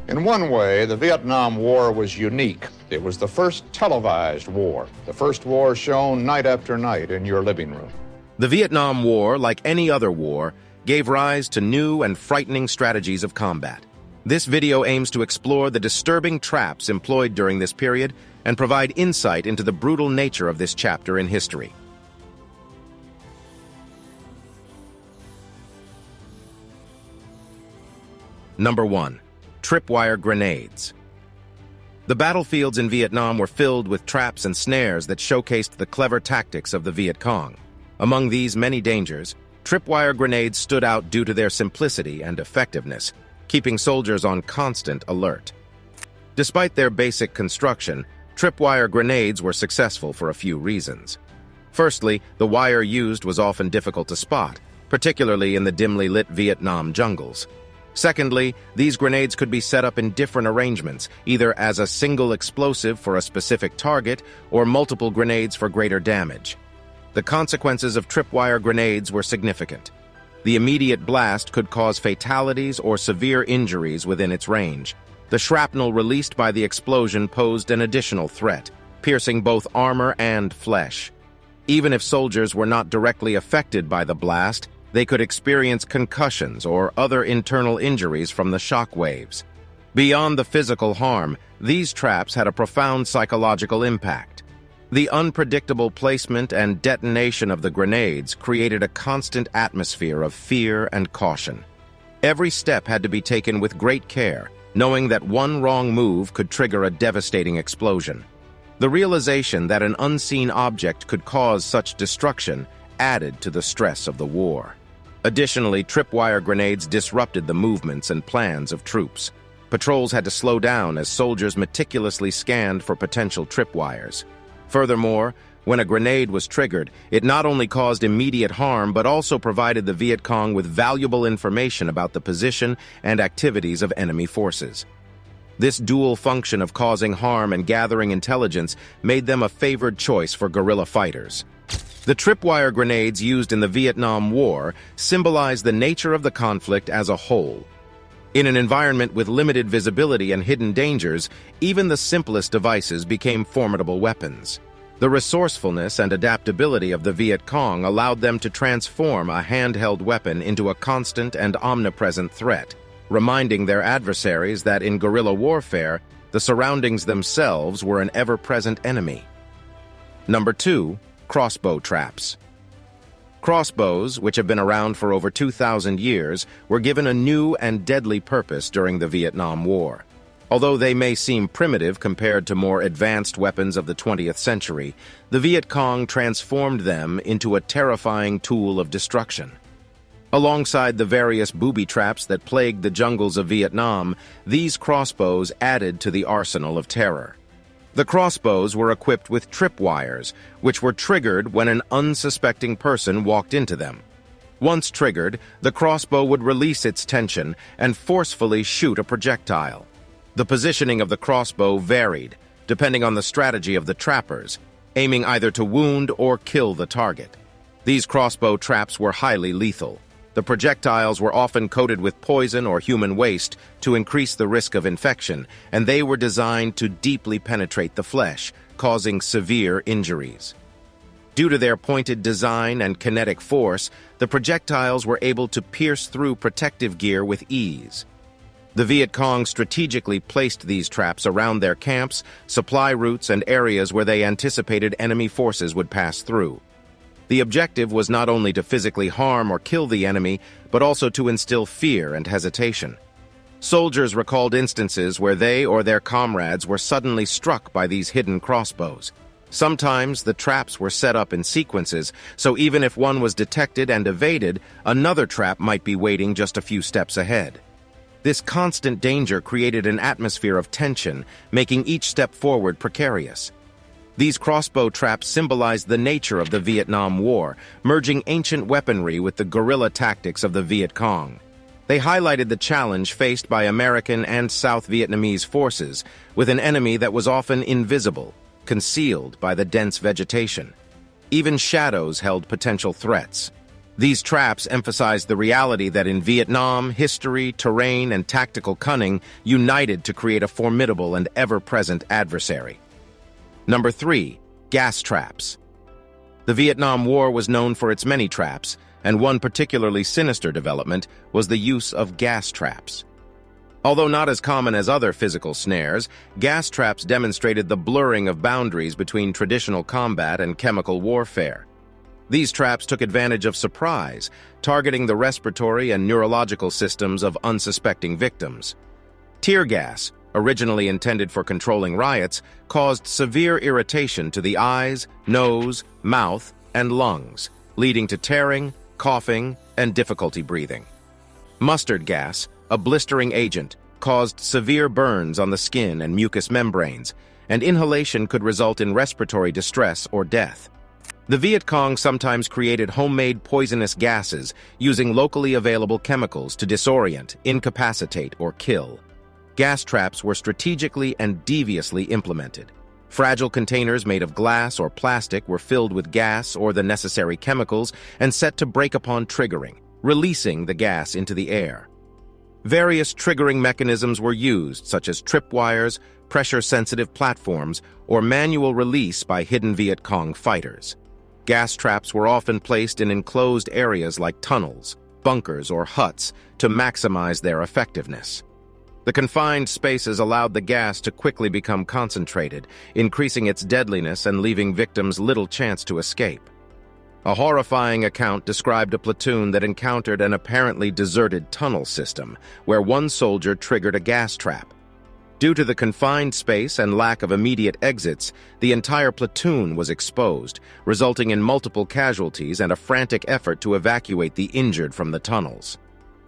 In one way, the Vietnam War was unique. It was the first televised war, the first war shown night after night in your living room. The Vietnam War, like any other war, gave rise to new and frightening strategies of combat. This video aims to explore the disturbing traps employed during this period and provide insight into the brutal nature of this chapter in history. Number 1. Tripwire grenades. The battlefields in Vietnam were filled with traps and snares that showcased the clever tactics of the Viet Cong. Among these many dangers, tripwire grenades stood out due to their simplicity and effectiveness, keeping soldiers on constant alert. Despite their basic construction, tripwire grenades were successful for a few reasons. Firstly, the wire used was often difficult to spot, particularly in the dimly lit Vietnam jungles. Secondly, these grenades could be set up in different arrangements, either as a single explosive for a specific target or multiple grenades for greater damage. The consequences of tripwire grenades were significant. The immediate blast could cause fatalities or severe injuries within its range. The shrapnel released by the explosion posed an additional threat, piercing both armor and flesh. Even if soldiers were not directly affected by the blast, they could experience concussions or other internal injuries from the shock waves. Beyond the physical harm, these traps had a profound psychological impact. The unpredictable placement and detonation of the grenades created a constant atmosphere of fear and caution. Every step had to be taken with great care, knowing that one wrong move could trigger a devastating explosion. The realization that an unseen object could cause such destruction added to the stress of the war. Additionally, tripwire grenades disrupted the movements and plans of troops. Patrols had to slow down as soldiers meticulously scanned for potential tripwires. Furthermore, when a grenade was triggered, it not only caused immediate harm but also provided the Viet Cong with valuable information about the position and activities of enemy forces. This dual function of causing harm and gathering intelligence made them a favored choice for guerrilla fighters. The tripwire grenades used in the Vietnam War symbolize the nature of the conflict as a whole. In an environment with limited visibility and hidden dangers, even the simplest devices became formidable weapons. The resourcefulness and adaptability of the Viet Cong allowed them to transform a handheld weapon into a constant and omnipresent threat, reminding their adversaries that in guerrilla warfare, the surroundings themselves were an ever-present enemy. Number 2. Crossbow traps. Crossbows, which have been around for over 2,000 years, were given a new and deadly purpose during the Vietnam War. Although they may seem primitive compared to more advanced weapons of the 20th century, the Viet Cong transformed them into a terrifying tool of destruction. Alongside the various booby traps that plagued the jungles of Vietnam, these crossbows added to the arsenal of terror. The crossbows were equipped with tripwires, which were triggered when an unsuspecting person walked into them. Once triggered, the crossbow would release its tension and forcefully shoot a projectile. The positioning of the crossbow varied, depending on the strategy of the trappers, aiming either to wound or kill the target. These crossbow traps were highly lethal. The projectiles were often coated with poison or human waste to increase the risk of infection, and they were designed to deeply penetrate the flesh, causing severe injuries. Due to their pointed design and kinetic force, the projectiles were able to pierce through protective gear with ease. The Viet Cong strategically placed these traps around their camps, supply routes, and areas where they anticipated enemy forces would pass through. The objective was not only to physically harm or kill the enemy, but also to instill fear and hesitation. Soldiers recalled instances where they or their comrades were suddenly struck by these hidden crossbows. Sometimes the traps were set up in sequences, so even if one was detected and evaded, another trap might be waiting just a few steps ahead. This constant danger created an atmosphere of tension, making each step forward precarious. These crossbow traps symbolized the nature of the Vietnam War, merging ancient weaponry with the guerrilla tactics of the Viet Cong. They highlighted the challenge faced by American and South Vietnamese forces, with an enemy that was often invisible, concealed by the dense vegetation. Even shadows held potential threats. These traps emphasized the reality that in Vietnam, history, terrain, and tactical cunning united to create a formidable and ever-present adversary. Number 3. Gas traps. The Vietnam War was known for its many traps, and one particularly sinister development was the use of gas traps. Although not as common as other physical snares, gas traps demonstrated the blurring of boundaries between traditional combat and chemical warfare. These traps took advantage of surprise, targeting the respiratory and neurological systems of unsuspecting victims. Tear gas, originally intended for controlling riots, caused severe irritation to the eyes, nose, mouth, and lungs, leading to tearing, coughing, and difficulty breathing. Mustard gas, a blistering agent, caused severe burns on the skin and mucous membranes, and inhalation could result in respiratory distress or death. The Viet Cong sometimes created homemade poisonous gases using locally available chemicals to disorient, incapacitate, or kill. Gas traps were strategically and deviously implemented. Fragile containers made of glass or plastic were filled with gas or the necessary chemicals and set to break upon triggering, releasing the gas into the air. Various triggering mechanisms were used, such as tripwires, pressure-sensitive platforms, or manual release by hidden Viet Cong fighters. Gas traps were often placed in enclosed areas like tunnels, bunkers, or huts to maximize their effectiveness. The confined spaces allowed the gas to quickly become concentrated, increasing its deadliness and leaving victims little chance to escape. A horrifying account described a platoon that encountered an apparently deserted tunnel system, where one soldier triggered a gas trap. Due to the confined space and lack of immediate exits, the entire platoon was exposed, resulting in multiple casualties and a frantic effort to evacuate the injured from the tunnels.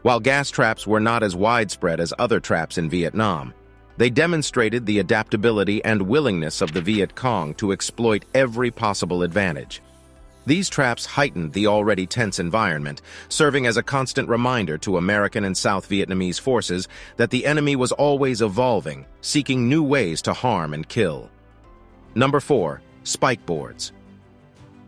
While gas traps were not as widespread as other traps in Vietnam, they demonstrated the adaptability and willingness of the Viet Cong to exploit every possible advantage. These traps heightened the already tense environment, serving as a constant reminder to American and South Vietnamese forces that the enemy was always evolving, seeking new ways to harm and kill. Number 4. Spike boards.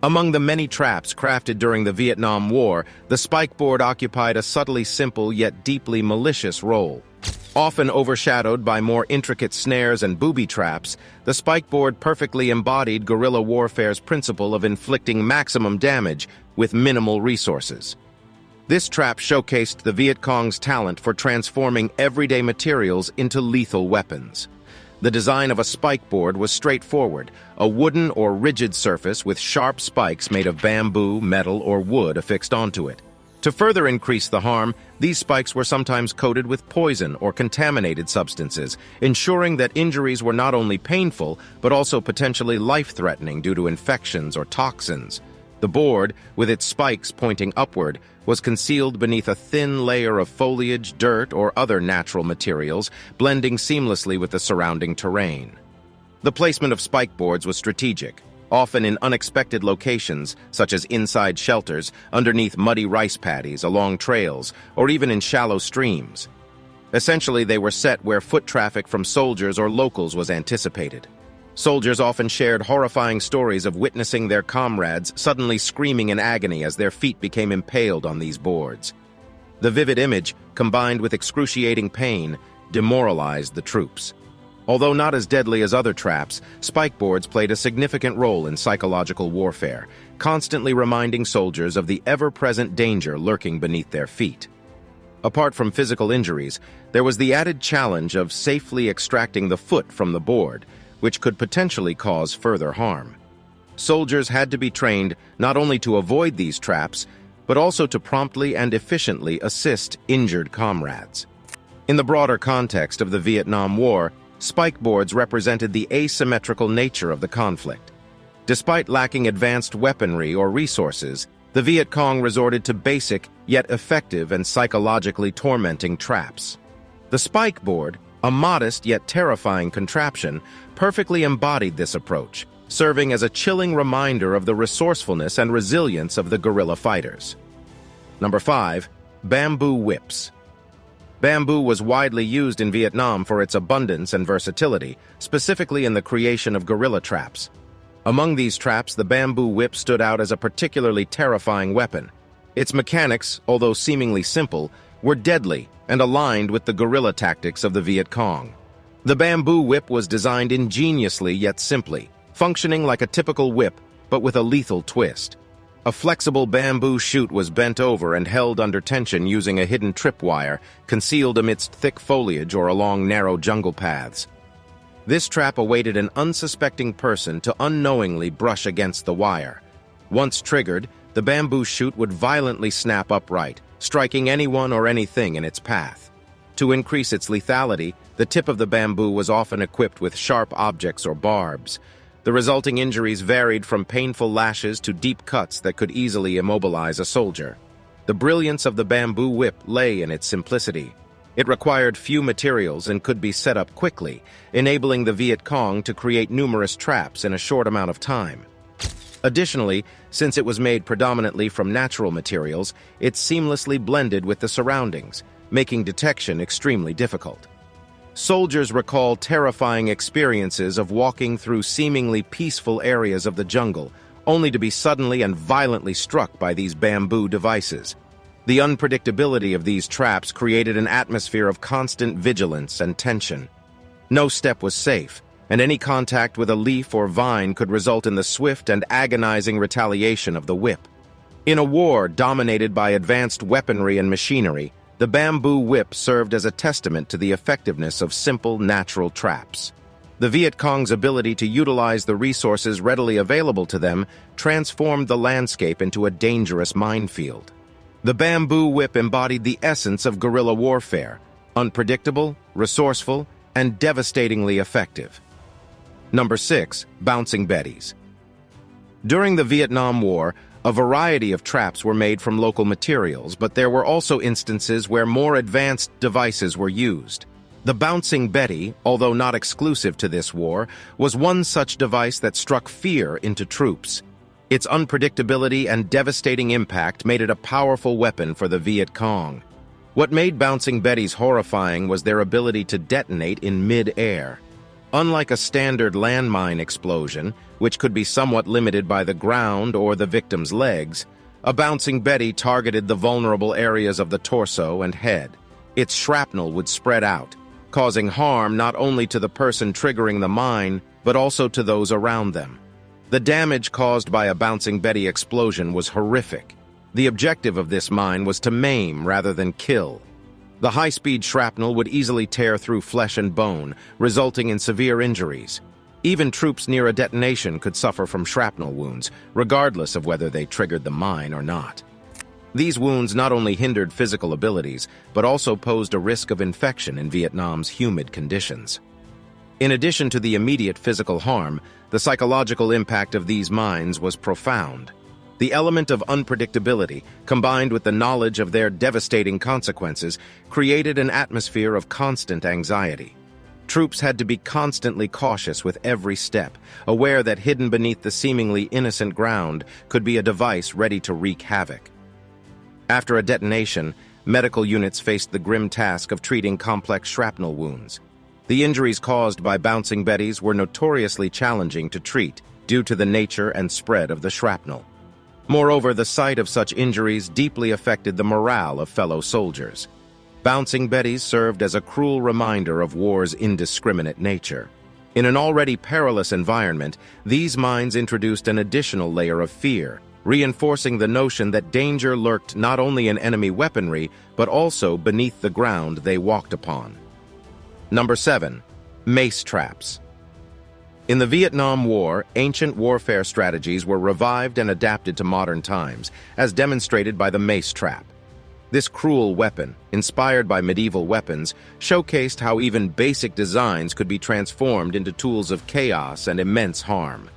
Among the many traps crafted during the Vietnam War, the spike board occupied a subtly simple yet deeply malicious role. Often overshadowed by more intricate snares and booby traps, the spike board perfectly embodied guerrilla warfare's principle of inflicting maximum damage with minimal resources. This trap showcased the Viet Cong's talent for transforming everyday materials into lethal weapons. The design of a spike board was straightforward, a wooden or rigid surface with sharp spikes made of bamboo, metal, or wood affixed onto it. To further increase the harm, these spikes were sometimes coated with poison or contaminated substances, ensuring that injuries were not only painful, but also potentially life-threatening due to infections or toxins. The board, with its spikes pointing upward, was concealed beneath a thin layer of foliage, dirt, or other natural materials, blending seamlessly with the surrounding terrain. The placement of spike boards was strategic, often in unexpected locations, such as inside shelters, underneath muddy rice paddies, along trails, or even in shallow streams. Essentially, they were set where foot traffic from soldiers or locals was anticipated. Soldiers often shared horrifying stories of witnessing their comrades suddenly screaming in agony as their feet became impaled on these boards. The vivid image, combined with excruciating pain, demoralized the troops. Although not as deadly as other traps, spike boards played a significant role in psychological warfare, constantly reminding soldiers of the ever-present danger lurking beneath their feet. Apart from physical injuries, there was the added challenge of safely extracting the foot from the board, which could potentially cause further harm. Soldiers had to be trained not only to avoid these traps, but also to promptly and efficiently assist injured comrades. In the broader context of the Vietnam War, spike boards represented the asymmetrical nature of the conflict. Despite lacking advanced weaponry or resources, the Viet Cong resorted to basic, yet effective and psychologically tormenting traps. The spike board, a modest yet terrifying contraption, perfectly embodied this approach, serving as a chilling reminder of the resourcefulness and resilience of the guerrilla fighters. Number 5. Bamboo whips. Bamboo was widely used in Vietnam for its abundance and versatility, specifically in the creation of guerrilla traps. Among these traps, the bamboo whip stood out as a particularly terrifying weapon. Its mechanics, although seemingly simple, were deadly and aligned with the guerrilla tactics of the Viet Cong. The bamboo whip was designed ingeniously yet simply, functioning like a typical whip but with a lethal twist. A flexible bamboo chute was bent over and held under tension using a hidden tripwire, concealed amidst thick foliage or along narrow jungle paths. This trap awaited an unsuspecting person to unknowingly brush against the wire. Once triggered, the bamboo chute would violently snap upright, striking anyone or anything in its path. To increase its lethality, the tip of the bamboo was often equipped with sharp objects or barbs. The resulting injuries varied from painful lashes to deep cuts that could easily immobilize a soldier. The brilliance of the bamboo whip lay in its simplicity. It required few materials and could be set up quickly, enabling the Viet Cong to create numerous traps in a short amount of time. Additionally, since it was made predominantly from natural materials, it seamlessly blended with the surroundings, making detection extremely difficult. Soldiers recall terrifying experiences of walking through seemingly peaceful areas of the jungle, only to be suddenly and violently struck by these bamboo devices. The unpredictability of these traps created an atmosphere of constant vigilance and tension. No step was safe, and any contact with a leaf or vine could result in the swift and agonizing retaliation of the whip. In a war dominated by advanced weaponry and machinery, the bamboo whip served as a testament to the effectiveness of simple, natural traps. The Viet Cong's ability to utilize the resources readily available to them transformed the landscape into a dangerous minefield. The bamboo whip embodied the essence of guerrilla warfare: unpredictable, resourceful, and devastatingly effective. Number 6. Bouncing Betties. During the Vietnam War, a variety of traps were made from local materials, but there were also instances where more advanced devices were used. The Bouncing Betty, although not exclusive to this war, was one such device that struck fear into troops. Its unpredictability and devastating impact made it a powerful weapon for the Viet Cong. What made Bouncing Betties horrifying was their ability to detonate in mid-air. Unlike a standard landmine explosion, which could be somewhat limited by the ground or the victim's legs, a Bouncing Betty targeted the vulnerable areas of the torso and head. Its shrapnel would spread out, causing harm not only to the person triggering the mine, but also to those around them. The damage caused by a Bouncing Betty explosion was horrific. The objective of this mine was to maim rather than kill. The high-speed shrapnel would easily tear through flesh and bone, resulting in severe injuries. Even troops near a detonation could suffer from shrapnel wounds, regardless of whether they triggered the mine or not. These wounds not only hindered physical abilities, but also posed a risk of infection in Vietnam's humid conditions. In addition to the immediate physical harm, the psychological impact of these mines was profound. The element of unpredictability, combined with the knowledge of their devastating consequences, created an atmosphere of constant anxiety. Troops had to be constantly cautious with every step, aware that hidden beneath the seemingly innocent ground could be a device ready to wreak havoc. After a detonation, medical units faced the grim task of treating complex shrapnel wounds. The injuries caused by Bouncing Betties were notoriously challenging to treat due to the nature and spread of the shrapnel. Moreover, the sight of such injuries deeply affected the morale of fellow soldiers. Bouncing Betties served as a cruel reminder of war's indiscriminate nature. In an already perilous environment, these mines introduced an additional layer of fear, reinforcing the notion that danger lurked not only in enemy weaponry, but also beneath the ground they walked upon. Number 7. Mace traps. In the Vietnam War, ancient warfare strategies were revived and adapted to modern times, as demonstrated by the mace trap. This cruel weapon, inspired by medieval weapons, showcased how even basic designs could be transformed into tools of chaos and immense harm.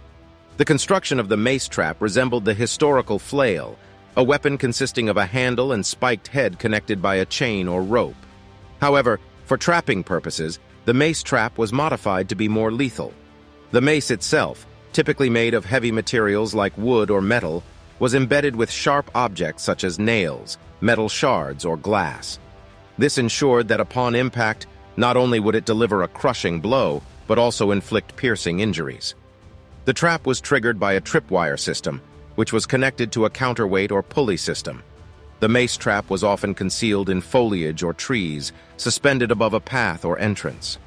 The construction of the mace trap resembled the historical flail, a weapon consisting of a handle and spiked head connected by a chain or rope. However, for trapping purposes, the mace trap was modified to be more lethal. The mace itself, typically made of heavy materials like wood or metal, was embedded with sharp objects such as nails, metal shards, or glass. This ensured that upon impact, not only would it deliver a crushing blow, but also inflict piercing injuries. The trap was triggered by a tripwire system, which was connected to a counterweight or pulley system. The mace trap was often concealed in foliage or trees, suspended above a path or entrance.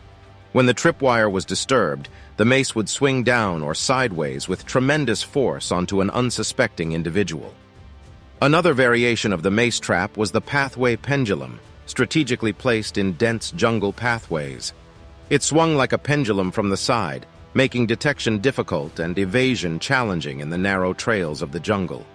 When the tripwire was disturbed, the mace would swing down or sideways with tremendous force onto an unsuspecting individual. Another variation of the mace trap was the pathway pendulum, strategically placed in dense jungle pathways. It swung like a pendulum from the side, making detection difficult and evasion challenging in the narrow trails of the jungle.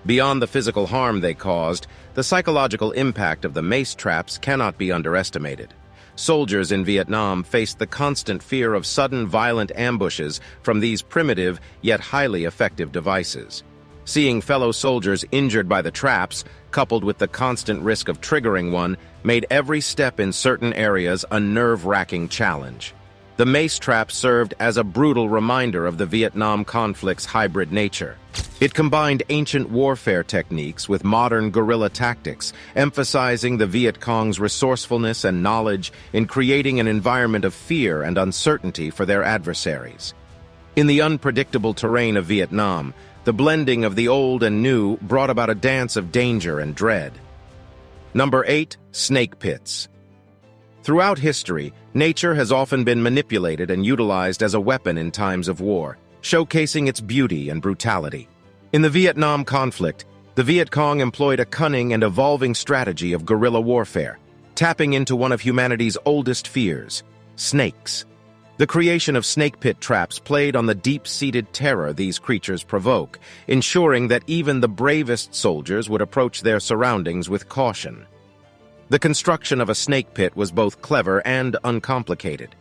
Beyond the physical harm they caused, the psychological impact of the mace traps cannot be underestimated. Soldiers in Vietnam faced the constant fear of sudden violent ambushes from these primitive yet highly effective devices. Seeing fellow soldiers injured by the traps, coupled with the constant risk of triggering one, made every step in certain areas a nerve-wracking challenge. The mace trap served as a brutal reminder of the Vietnam conflict's hybrid nature. It combined ancient warfare techniques with modern guerrilla tactics, emphasizing the Viet Cong's resourcefulness and knowledge in creating an environment of fear and uncertainty for their adversaries. In the unpredictable terrain of Vietnam, the blending of the old and new brought about a dance of danger and dread. Number 8. Snake pits. Throughout history, nature has often been manipulated and utilized as a weapon in times of war, showcasing its beauty and brutality. In the Vietnam conflict, the Viet Cong employed a cunning and evolving strategy of guerrilla warfare, tapping into one of humanity's oldest fears: snakes. The creation of snake pit traps played on the deep-seated terror these creatures provoke, ensuring that even the bravest soldiers would approach their surroundings with caution. The construction of a snake pit was both clever and uncomplicated.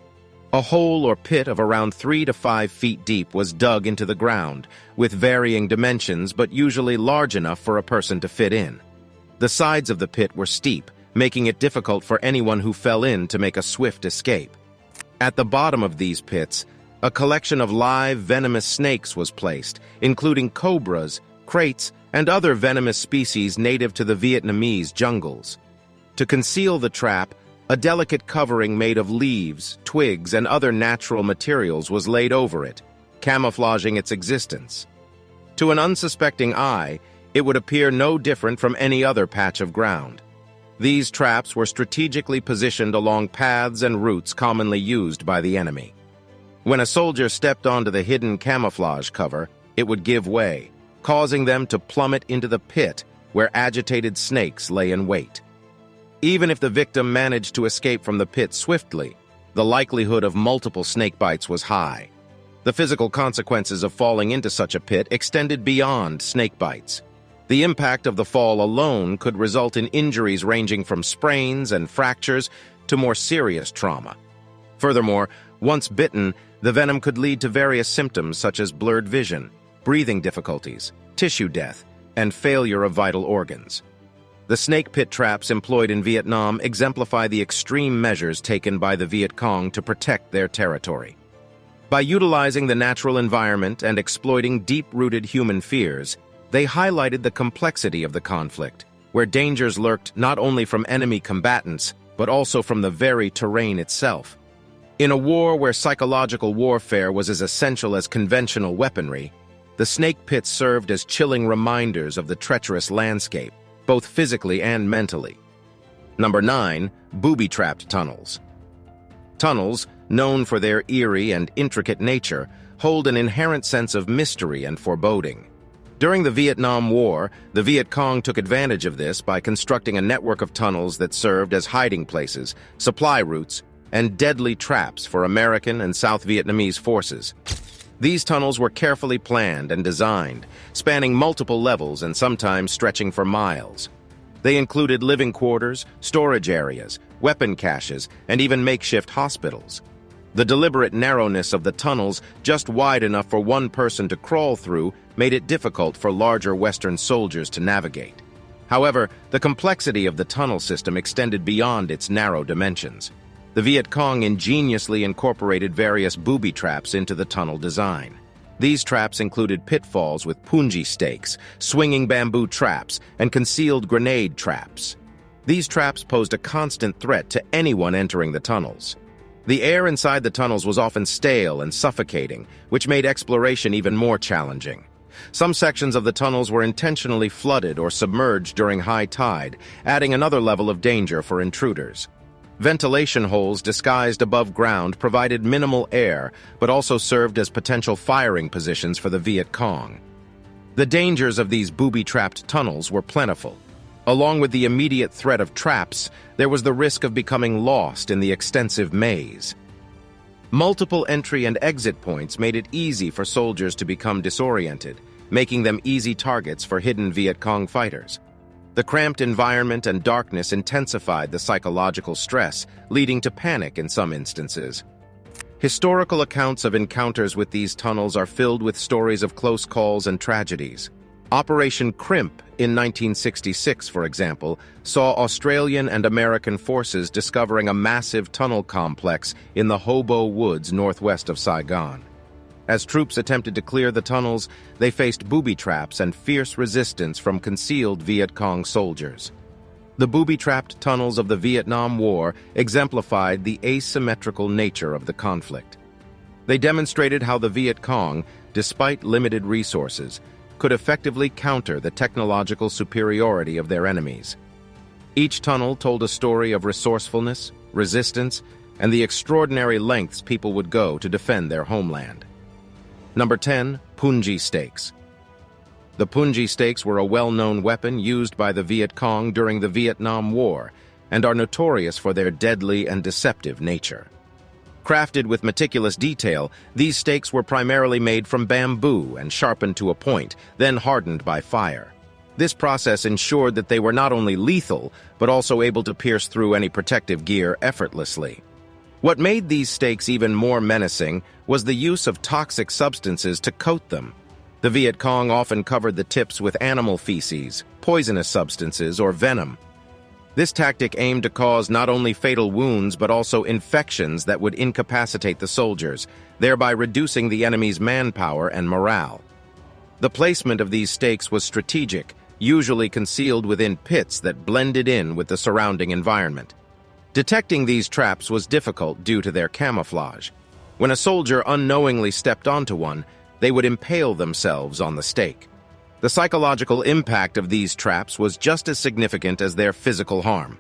A hole or pit of around 3 to 5 feet deep was dug into the ground, with varying dimensions but usually large enough for a person to fit in. The sides of the pit were steep, making it difficult for anyone who fell in to make a swift escape. At the bottom of these pits, a collection of live, venomous snakes was placed, including cobras, kraits, and other venomous species native to the Vietnamese jungles. To conceal the trap, a delicate covering made of leaves, twigs, and other natural materials was laid over it, camouflaging its existence. To an unsuspecting eye, it would appear no different from any other patch of ground. These traps were strategically positioned along paths and routes commonly used by the enemy. When a soldier stepped onto the hidden camouflage cover, it would give way, causing them to plummet into the pit where agitated snakes lay in wait. Even if the victim managed to escape from the pit swiftly, the likelihood of multiple snake bites was high. The physical consequences of falling into such a pit extended beyond snake bites. The impact of the fall alone could result in injuries ranging from sprains and fractures to more serious trauma. Furthermore, once bitten, the venom could lead to various symptoms such as blurred vision, breathing difficulties, tissue death, and failure of vital organs. The snake pit traps employed in Vietnam exemplify the extreme measures taken by the Viet Cong to protect their territory. By utilizing the natural environment and exploiting deep-rooted human fears, they highlighted the complexity of the conflict, where dangers lurked not only from enemy combatants, but also from the very terrain itself. In a war where psychological warfare was as essential as conventional weaponry, the snake pits served as chilling reminders of the treacherous landscape, both physically and mentally. Number 9. Booby-trapped tunnels. Tunnels, known for their eerie and intricate nature, hold an inherent sense of mystery and foreboding. During the Vietnam War, the Viet Cong took advantage of this by constructing a network of tunnels that served as hiding places, supply routes, and deadly traps for American and South Vietnamese forces. These tunnels were carefully planned and designed, spanning multiple levels and sometimes stretching for miles. They included living quarters, storage areas, weapon caches, and even makeshift hospitals. The deliberate narrowness of the tunnels, just wide enough for one person to crawl through, made it difficult for larger Western soldiers to navigate. However, the complexity of the tunnel system extended beyond its narrow dimensions. The Viet Cong ingeniously incorporated various booby traps into the tunnel design. These traps included pitfalls with punji stakes, swinging bamboo traps, and concealed grenade traps. These traps posed a constant threat to anyone entering the tunnels. The air inside the tunnels was often stale and suffocating, which made exploration even more challenging. Some sections of the tunnels were intentionally flooded or submerged during high tide, adding another level of danger for intruders. Ventilation holes disguised above ground provided minimal air, but also served as potential firing positions for the Viet Cong. The dangers of these booby-trapped tunnels were plentiful. Along with the immediate threat of traps, there was the risk of becoming lost in the extensive maze. Multiple entry and exit points made it easy for soldiers to become disoriented, making them easy targets for hidden Viet Cong fighters. The cramped environment and darkness intensified the psychological stress, leading to panic in some instances. Historical accounts of encounters with these tunnels are filled with stories of close calls and tragedies. Operation Crimp in 1966, for example, saw Australian and American forces discovering a massive tunnel complex in the Hobo Woods northwest of Saigon. As troops attempted to clear the tunnels, they faced booby traps and fierce resistance from concealed Viet Cong soldiers. The booby-trapped tunnels of the Vietnam War exemplified the asymmetrical nature of the conflict. They demonstrated how the Viet Cong, despite limited resources, could effectively counter the technological superiority of their enemies. Each tunnel told a story of resourcefulness, resistance, and the extraordinary lengths people would go to defend their homeland. Number 10. Punji Stakes. The punji stakes were a well-known weapon used by the Viet Cong during the Vietnam War and are notorious for their deadly and deceptive nature. Crafted with meticulous detail, these stakes were primarily made from bamboo and sharpened to a point, then hardened by fire. This process ensured that they were not only lethal, but also able to pierce through any protective gear effortlessly. What made these stakes even more menacing was the use of toxic substances to coat them. The Viet Cong often covered the tips with animal feces, poisonous substances, or venom. This tactic aimed to cause not only fatal wounds but also infections that would incapacitate the soldiers, thereby reducing the enemy's manpower and morale. The placement of these stakes was strategic, usually concealed within pits that blended in with the surrounding environment. Detecting these traps was difficult due to their camouflage. When a soldier unknowingly stepped onto one, they would impale themselves on the stake. The psychological impact of these traps was just as significant as their physical harm.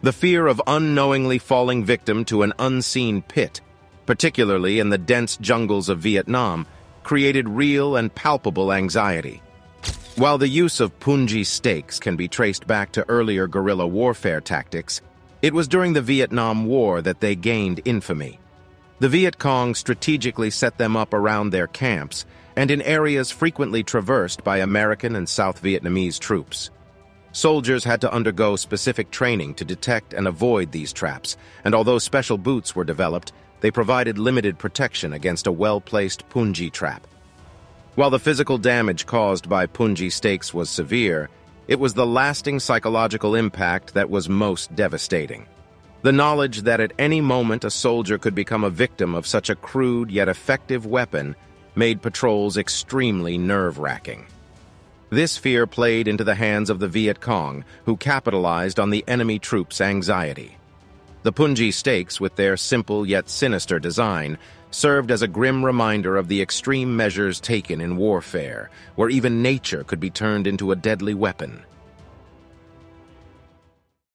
The fear of unknowingly falling victim to an unseen pit, particularly in the dense jungles of Vietnam, created real and palpable anxiety. While the use of punji stakes can be traced back to earlier guerrilla warfare tactics, it was during the Vietnam War that they gained infamy. The Viet Cong strategically set them up around their camps and in areas frequently traversed by American and South Vietnamese troops. Soldiers had to undergo specific training to detect and avoid these traps, and although special boots were developed, they provided limited protection against a well-placed punji trap. While the physical damage caused by punji stakes was severe, it was the lasting psychological impact that was most devastating. The knowledge that at any moment a soldier could become a victim of such a crude yet effective weapon made patrols extremely nerve-wracking. This fear played into the hands of the Viet Cong, who capitalized on the enemy troops' anxiety. The punji stakes, with their simple yet sinister design, served as a grim reminder of the extreme measures taken in warfare, where even nature could be turned into a deadly weapon.